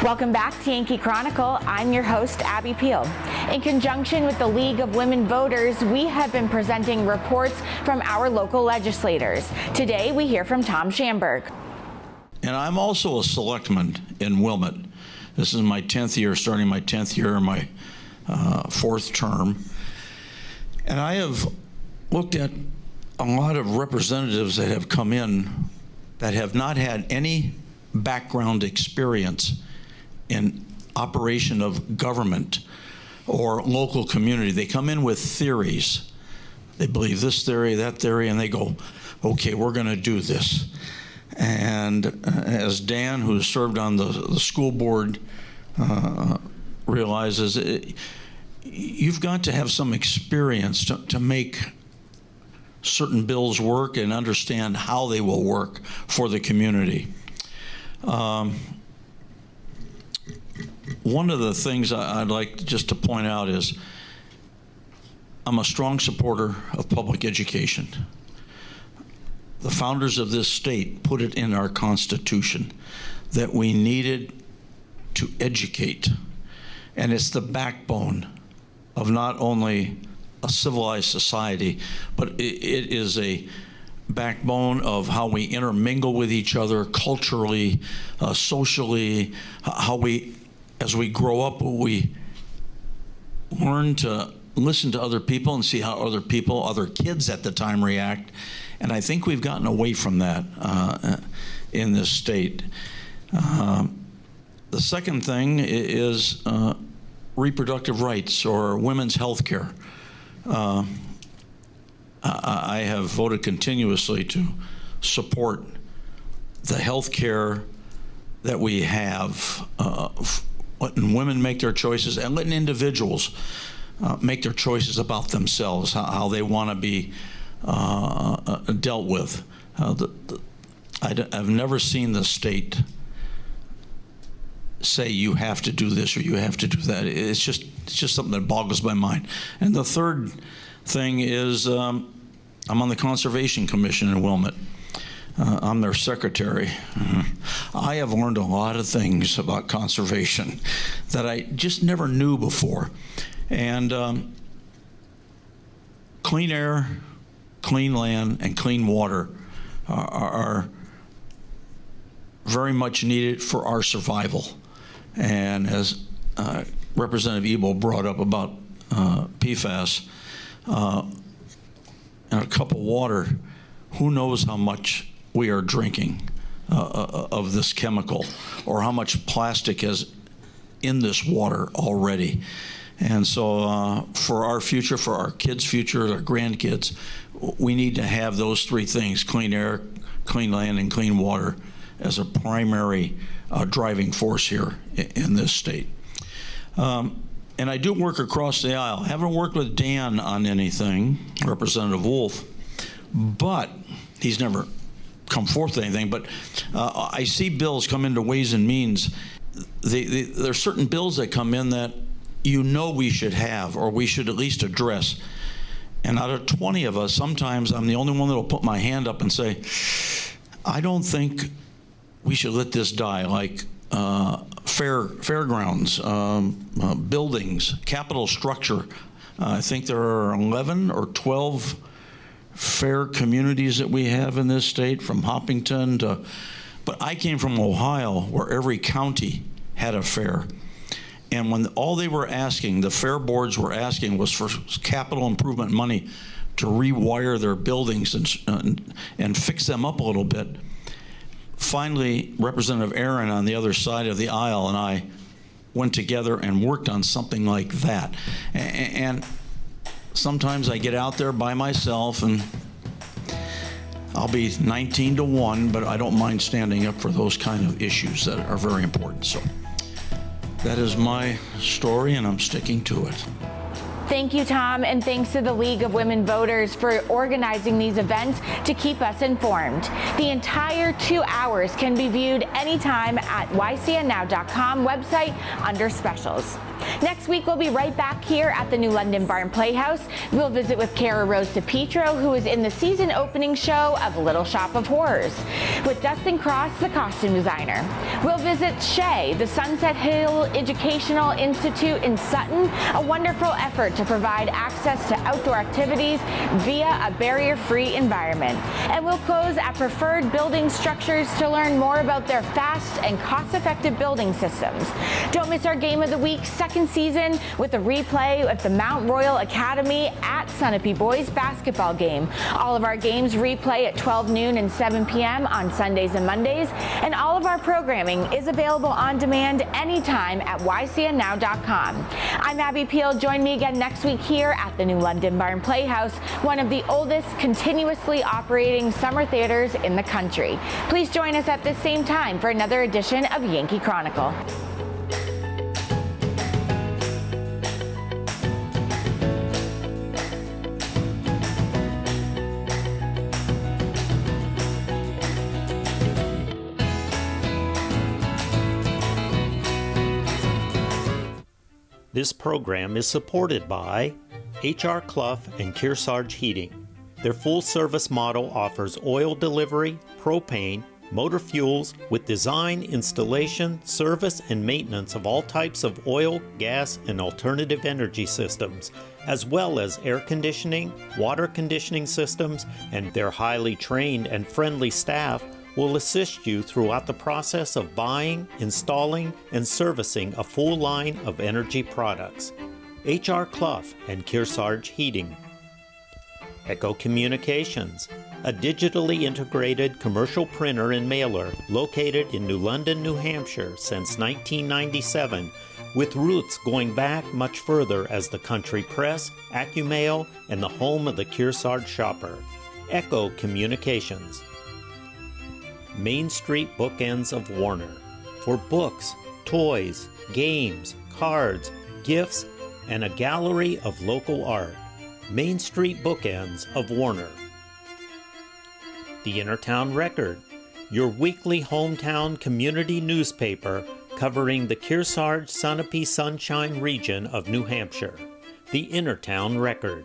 Welcome back to Yankee Chronicle. I'm your host, Abby Peel. In conjunction with the League of Women Voters, we have been presenting reports from our local legislators. Today, we hear from Tom Schamberg. And I'm also a selectman in Wilmot. This is my 10th year, starting my 10th year, my fourth term. And I have looked at a lot of representatives that have come in that have not had any background experience in operation of government or local community. They come in with theories. They believe this theory, that theory, and they go, okay, we're going to do this. And as Dan, who served on the school board, realizes, you've got to have some experience to make certain bills work and understand how they will work for the community. One of the things I'd like just to point out is I'm a strong supporter of public education. The founders of this state put it in our Constitution that we needed to educate. And it's the backbone of not only a civilized society, but it is a backbone of how we intermingle with each other culturally, socially, how we, as we grow up, we learn to listen to other people and see how other people, other kids at the time, react. And I think we've gotten away from that in this state. The second thing is reproductive rights or women's health care. I have voted continuously to support the health care that we have, letting women make their choices and letting individuals make their choices about themselves, how they want to be dealt with. I've never seen the state say you have to do this or you have to do that. It's just something that boggles my mind. And the third thing is I'm on the Conservation Commission in Wilmot. I'm their secretary. I have learned a lot of things about conservation that I just never knew before. And clean air, clean land, and clean water are very much needed for our survival. And as Representative Ebo brought up about PFAS, and a cup of water, who knows how much we are drinking of this chemical, or how much plastic is in this water already. And so for our future, for our kids' future, our grandkids, we need to have those three things: clean air, clean land, and clean water as a primary driving force here in this state. And I do work across the aisle. I haven't worked with Dan on anything, Representative Wolf, but he's never come forth with anything. But I see bills come into Ways and Means. There are certain bills that come in that you know we should have, or we should at least address. And out of 20 of us, sometimes I'm the only one that will put my hand up and say, I don't think we should let this die, like fairgrounds, buildings, capital structure. I think there are 11 or 12 fair communities that we have in this state, from Hopkinton to, but I came from Ohio, where every county had a fair. And when all they were asking, the fair boards were asking, was for capital improvement money to rewire their buildings and fix them up a little bit. Finally, Representative Aaron on the other side of the aisle and I went together and worked on something like that. And sometimes I get out there by myself and I'll be 19-1, but I don't mind standing up for those kind of issues that are very important. So that is my story, and I'm sticking to it. Thank you, Tom, and thanks to the League of Women Voters for organizing these events to keep us informed. The entire 2 hours can be viewed anytime at ycnnow.com website under specials. Next week, we'll be right back here at the New London Barn Playhouse. We'll visit with Cara Rose DePietro, who is in the season opening show of Little Shop of Horrors, with Dustin Cross, the costume designer. We'll visit Shay, the Sunset Hill Educational Institute in Sutton, a wonderful effort to provide access to outdoor activities via a barrier-free environment. And we'll close at Preferred Building Structures to learn more about their fast and cost-effective building systems. Don't miss our Game of the Week second season with a replay of the Mount Royal Academy at Sunapee Boys basketball game. All of our games replay at 12 noon and 7 p.m. on Sundays and Mondays, and all of our programming is available on demand anytime at ycnnow.com. I'm Abby Peel. Join me again next week here at the New London Barn Playhouse, one of the oldest continuously operating summer theaters in the country. Please join us at this same time for another edition of Yankee Chronicle. This program is supported by H.R. Clough and Kearsarge Heating. Their full-service model offers oil delivery, propane, motor fuels with design, installation, service, and maintenance of all types of oil, gas, and alternative energy systems, as well as air conditioning, water conditioning systems, and their highly trained and friendly staff will assist you throughout the process of buying, installing, and servicing a full line of energy products. H.R. Clough and Kearsarge Heating. Echo Communications, a digitally integrated commercial printer and mailer located in New London, New Hampshire since 1997, with roots going back much further as the country press, AccuMail, and the home of the Kearsarge shopper. Echo Communications. Main Street Bookends of Warner, for books, toys, games, cards, gifts, and a gallery of local art. Main Street Bookends of Warner. The Innertown Record, your weekly hometown community newspaper covering the Kearsarge Sunapee Sunshine region of New Hampshire. The Innertown Record.